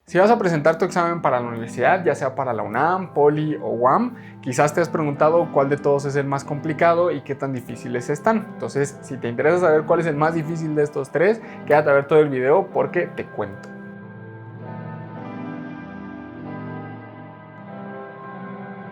Si vas a presentar tu examen para la universidad, ya sea para la UNAM, Poli o UAM, quizás te has preguntado cuál de todos es el más complicado y qué tan difíciles están. Entonces, si te interesa saber cuál es el más difícil de estos tres, quédate a ver todo el video porque te cuento.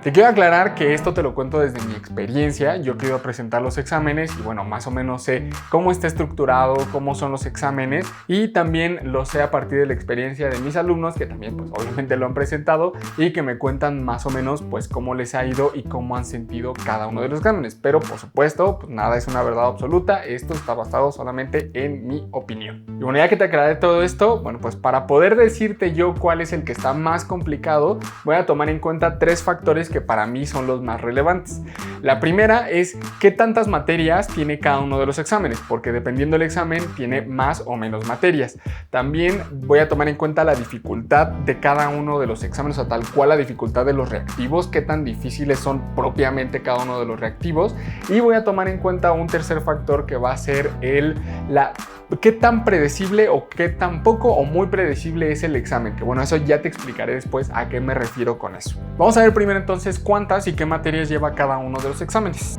Te quiero aclarar que esto te lo cuento desde mi experiencia. Yo quiero presentar los exámenes y bueno, más o menos sé cómo está estructurado, cómo son los exámenes y también lo sé a partir de la experiencia de mis alumnos que también pues obviamente lo han presentado y que me cuentan más o menos pues cómo les ha ido y cómo han sentido cada uno de los exámenes. Pero por supuesto, pues nada es una verdad absoluta. Esto está basado solamente en mi opinión. Y bueno, ya que te aclaré todo esto, bueno, pues para poder decirte yo cuál es el que está más complicado, voy a tomar en cuenta tres factores que para mí son los más relevantes. La primera es qué tantas materias tiene cada uno de los exámenes, porque dependiendo del examen tiene más o menos materias. También voy a tomar en cuenta la dificultad de cada uno de los exámenes, o sea, tal cual la dificultad de los reactivos, qué tan difíciles son propiamente cada uno de los reactivos. Y voy a tomar en cuenta un tercer factor que va a ser qué tan predecible o qué tan poco o muy predecible es el examen, que bueno, eso ya te explicaré después a qué me refiero con eso. Vamos a ver primero entonces cuántas y qué materias lleva cada uno de los exámenes.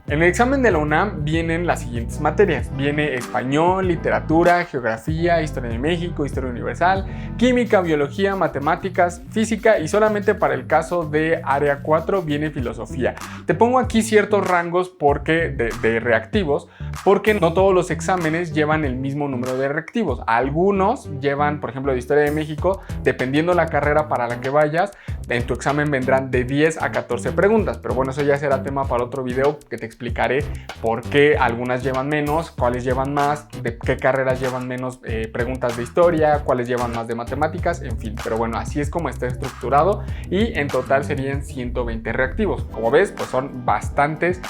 En el examen de la UNAM vienen las siguientes materias. Viene español, literatura, geografía, historia de México, historia universal, química, biología, matemáticas, física y solamente para el caso de área 4 viene filosofía. Te pongo aquí ciertos rangos de reactivos porque no todos los exámenes llevan el mismo número de reactivos. Algunos llevan, por ejemplo, de historia de México, dependiendo la carrera para la que vayas, en tu examen vendrán de 10 a 14 preguntas. Pero bueno, eso ya será tema para otro video que te explicaré por qué algunas llevan menos, cuáles llevan más, de qué carreras llevan menos preguntas de historia, cuáles llevan más de matemáticas, en fin. Pero bueno, así es como está estructurado y en total serían 120 reactivos. Como ves, pues son bastantes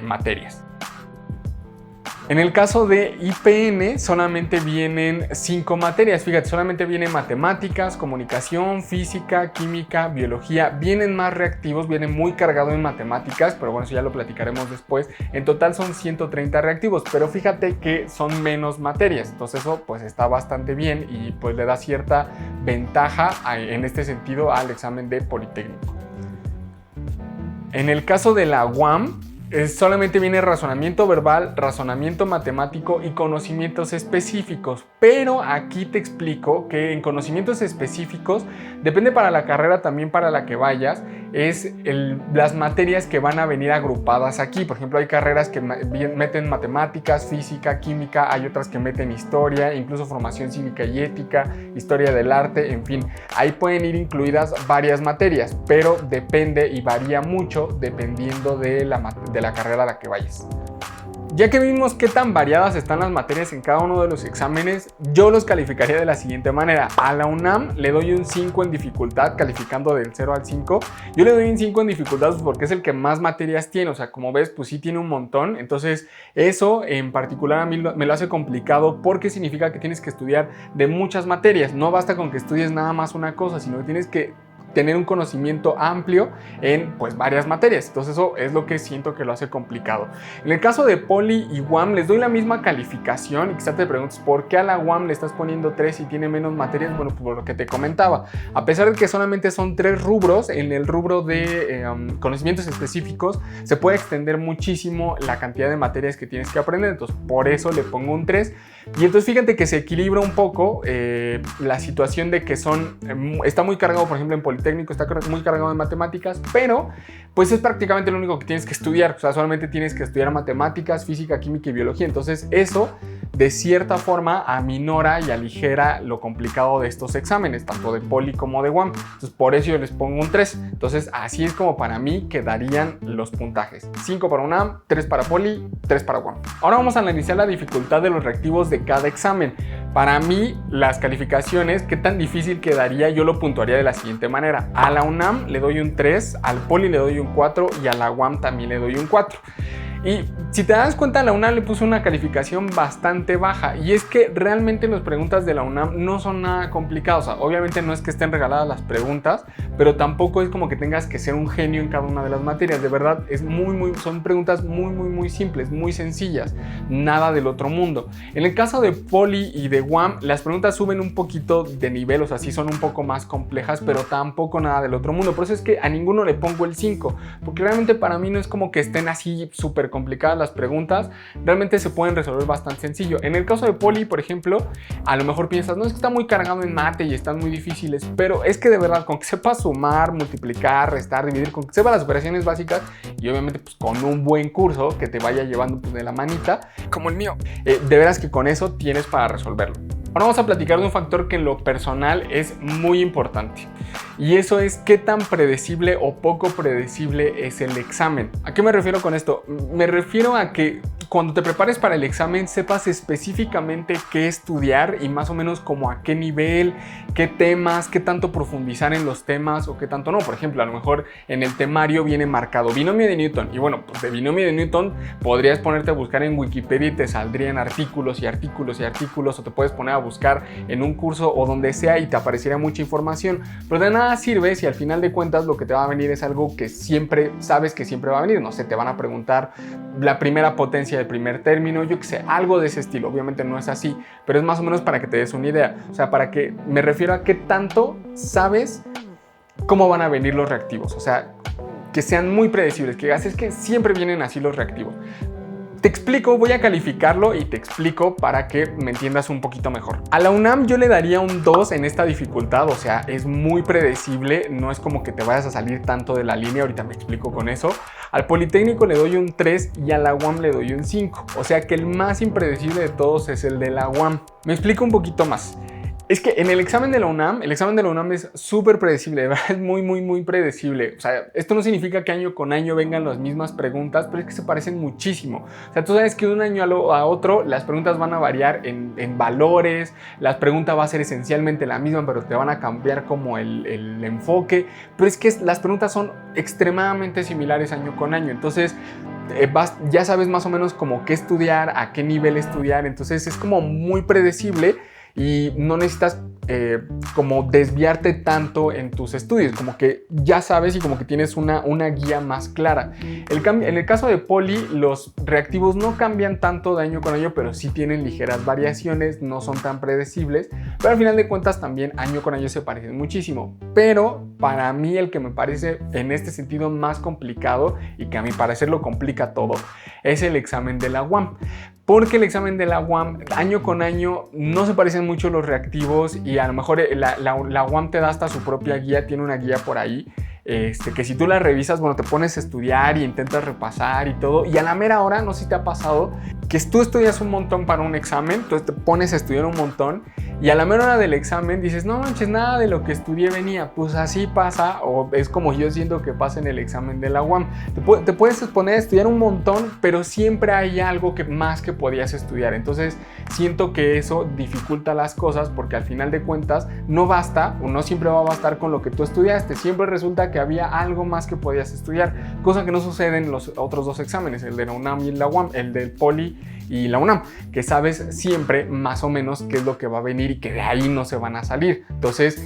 materias. En el caso de IPN solamente vienen 5 materias, fíjate, solamente vienen matemáticas, comunicación, física, química, biología, vienen más reactivos, vienen muy cargado en matemáticas, pero bueno, eso ya lo platicaremos después. En total son 130 reactivos, pero fíjate que son menos materias, entonces eso pues está bastante bien y pues le da cierta ventaja en este sentido al examen de Politécnico. En el caso de la UAM, solamente viene razonamiento verbal, razonamiento matemático y conocimientos específicos, pero aquí te explico que en conocimientos específicos depende para la carrera también para la que vayas, es las materias que van a venir agrupadas aquí. Por ejemplo, hay carreras que meten matemáticas, física, química, hay otras que meten historia, incluso formación cívica y ética, historia del arte, en fin, ahí pueden ir incluidas varias materias, pero depende y varía mucho dependiendo de la carrera a la que vayas. Ya que vimos qué tan variadas están las materias en cada uno de los exámenes, yo los calificaría de la siguiente manera. A la UNAM le doy un 5 en dificultad, calificando del 0 al 5. Yo le doy un 5 en dificultad porque es el que más materias tiene, o sea, como ves, pues sí tiene un montón. Entonces, eso en particular a mí me lo hace complicado porque significa que tienes que estudiar de muchas materias. No basta con que estudies nada más una cosa, sino que tienes que tener un conocimiento amplio en pues varias materias. Entonces eso es lo que siento que lo hace complicado. En el caso de Poli y UAM les doy la misma calificación y quizás te preguntes ¿por qué a la UAM le estás poniendo 3 y tiene menos materias? Bueno, por lo que te comentaba, a pesar de que solamente son 3 rubros, en el rubro de conocimientos específicos se puede extender muchísimo la cantidad de materias que tienes que aprender, entonces por eso le pongo un 3. Y entonces fíjate que se equilibra un poco la situación de que está muy cargado, por ejemplo en Politécnico está muy cargado en matemáticas, pero pues es prácticamente lo único que tienes que estudiar, o sea, solamente tienes que estudiar matemáticas, física, química y biología. Entonces eso de cierta forma aminora y aligera lo complicado de estos exámenes, tanto de Poli como de UAM. Entonces por eso yo les pongo un 3. Entonces así es como para mí quedarían los puntajes: 5 para UNAM, 3 para Poli, 3 para UAM. Ahora vamos a analizar la dificultad de los reactivos de cada examen. Para mí, las calificaciones, qué tan difícil quedaría, yo lo puntuaría de la siguiente manera. A la UNAM le doy un 3, al Poli le doy un 4 y a la UAM también le doy un 4. Y si te das cuenta, la UNAM le puso una calificación bastante baja, y es que realmente las preguntas de la UNAM no son nada complicadas. O sea, obviamente no es que estén regaladas las preguntas, pero tampoco es como que tengas que ser un genio en cada una de las materias. De verdad, son preguntas muy simples, muy sencillas, nada del otro mundo. En el caso de Poli y de UAM, las preguntas suben un poquito de nivel, o sea, sí son un poco más complejas, pero tampoco nada del otro mundo. Por eso es que a ninguno le pongo el 5, porque realmente para mí no es como que estén así súper complicadas las preguntas, realmente se pueden resolver bastante sencillo. En el caso de Poli, por ejemplo, a lo mejor piensas, no, es que está muy cargado en mate y están muy difíciles, pero es que de verdad, con que sepas sumar, multiplicar, restar, dividir, con que sepas las operaciones básicas, y obviamente pues con un buen curso que te vaya llevando pues, de la manita, como el mío, de veras que con eso tienes para resolverlo. Ahora vamos a platicar de un factor que en lo personal es muy importante, y eso es qué tan predecible o poco predecible es el examen. ¿A qué me refiero con esto? Me refiero a que cuando te prepares para el examen sepas específicamente qué estudiar y más o menos como a qué nivel, qué temas, qué tanto profundizar en los temas o qué tanto no. Por ejemplo, a lo mejor en el temario viene marcado binomio de Newton, y bueno, pues de binomio de Newton podrías ponerte a buscar en Wikipedia y te saldrían artículos y artículos y artículos, o te puedes poner a buscar en un curso o donde sea y te aparecería mucha información, pero de nada sirve si al final de cuentas lo que te va a venir es algo que siempre sabes que siempre va a venir. No sé, te van a preguntar la primera potencia del primer término, yo que sé, algo de ese estilo. Obviamente no es así, pero es más o menos para que te des una idea. O sea, para que me refiero a qué tanto sabes cómo van a venir los reactivos. O sea, que sean muy predecibles, que es que siempre vienen así los reactivos. Te explico, voy a calificarlo y te explico para que me entiendas un poquito mejor. A la UNAM yo le daría un 2 en esta dificultad, o sea, es muy predecible, no es como que te vayas a salir tanto de la línea, ahorita me explico con eso. Al Politécnico le doy un 3 y a la UAM le doy un 5, o sea que el más impredecible de todos es el de la UAM. Me explico un poquito más. Es que en el examen de la UNAM es súper predecible, de verdad es muy predecible. O sea, esto no significa que año con año vengan las mismas preguntas, pero es que se parecen muchísimo. O sea, tú sabes que de un año a otro las preguntas van a variar en valores, la pregunta va a ser esencialmente la misma, pero te van a cambiar como el enfoque. Pero es que las preguntas son extremadamente similares año con año, entonces ya sabes más o menos como qué estudiar, a qué nivel estudiar, entonces es como muy predecible. Y no necesitas como desviarte tanto en tus estudios, como que ya sabes y como que tienes una guía más clara. En el caso de Poli, los reactivos no cambian tanto de año con año, pero sí tienen ligeras variaciones, no son tan predecibles, pero al final de cuentas también año con año se parecen muchísimo. Pero para mí el que me parece en este sentido más complicado y que a mi parecer lo complica todo es el examen de la UAM. Porque el examen de la UAM, año con año, no se parecen mucho los reactivos y a lo mejor la UAM te da hasta su propia guía, tiene una guía por ahí, que si tú la revisas, bueno, te pones a estudiar y intentas repasar y todo, y a la mera hora, no sé si te ha pasado, que tú estudias un montón para un examen, entonces te pones a estudiar un montón, y a la mera hora del examen dices, no manches, nada de lo que estudié venía. Pues así pasa, o es como yo siento que pasa en el examen de la UAM. Te puedes poner a estudiar un montón, pero siempre hay algo más que podías estudiar. Entonces siento que eso dificulta las cosas, porque al final de cuentas no basta, o no siempre va a bastar con lo que tú estudiaste. Siempre resulta que había algo más que podías estudiar, cosa que no sucede en los otros dos exámenes, el de la UNAM y la UAM, el del Poli y la UNAM, que sabes siempre más o menos qué es lo que va a venir y que de ahí no se van a salir. Entonces,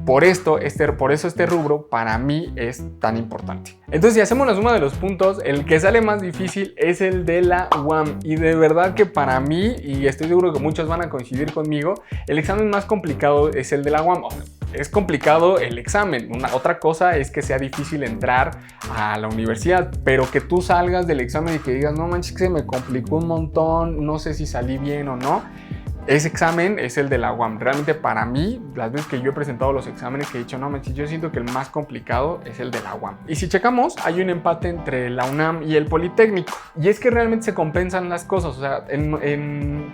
por eso este rubro para mí es tan importante. Entonces, si hacemos la suma de los puntos, el que sale más difícil es el de la UAM. Y de verdad que para mí, y estoy seguro que muchos van a coincidir conmigo, el examen más complicado es el de la UAM. Es complicado el examen. Otra cosa es que sea difícil entrar a la universidad, pero que tú salgas del examen y que digas, no manches, que se me complicó un montón, no sé si salí bien o no. Ese examen es el de la UAM. Realmente para mí, las veces que yo he presentado los exámenes que he dicho, no manches, yo siento que el más complicado es el de la UAM. Y si checamos, hay un empate entre la UNAM y el Politécnico. Y es que realmente se compensan las cosas. O sea,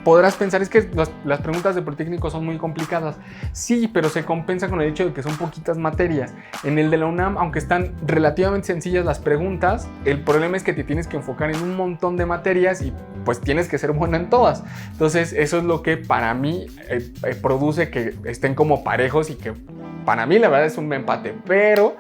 podrás pensar, es que las preguntas de Politécnico son muy complicadas. Sí, pero se compensa con el hecho de que son poquitas materias. En el de la UNAM, aunque están relativamente sencillas las preguntas, el problema es que te tienes que enfocar en un montón de materias y pues tienes que ser bueno en todas. Entonces, eso es lo que para mí produce que estén como parejos y que para mí la verdad es un empate, pero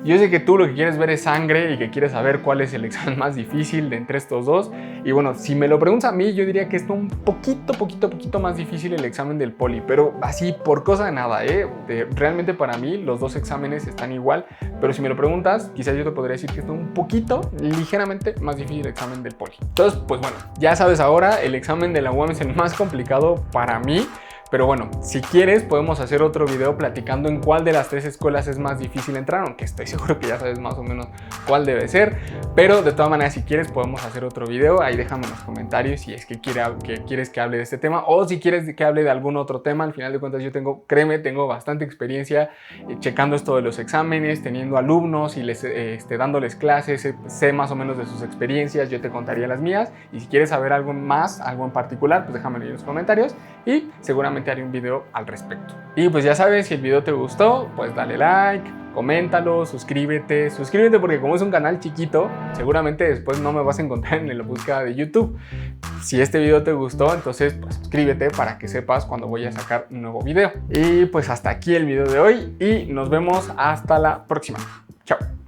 Yo sé que tú lo que quieres ver es sangre y que quieres saber cuál es el examen más difícil de entre estos dos. Y bueno, si me lo preguntas a mí, yo diría que es un poquito más difícil el examen del poli, pero así por cosa de nada, ¿eh? Realmente para mí los dos exámenes están igual, pero si me lo preguntas, quizás yo te podría decir que es un poquito, ligeramente más difícil el examen del poli. Entonces, pues bueno, ya sabes ahora, el examen de la UAM es el más complicado para mí. Pero bueno, si quieres podemos hacer otro video platicando en cuál de las tres escuelas es más difícil entrar, aunque estoy seguro que ya sabes más o menos cuál debe ser. Pero de todas maneras, si quieres podemos hacer otro video, ahí déjame en los comentarios si es que quieres que hable de este tema o si quieres que hable de algún otro tema. Al final de cuentas yo tengo bastante experiencia checando esto de los exámenes, teniendo alumnos y dándoles clases, sé más o menos de sus experiencias, yo te contaría las mías. Y si quieres saber algo más, algo en particular, pues déjamelo en los comentarios y seguramente haré un video al respecto. Y pues ya sabes, si el video te gustó, pues dale like, coméntalo, suscríbete porque como es un canal chiquito, seguramente después no me vas a encontrar en la búsqueda de YouTube. Si este video te gustó, entonces pues suscríbete para que sepas cuando voy a sacar un nuevo video. Y pues hasta aquí el video de hoy y nos vemos hasta la próxima. Chao.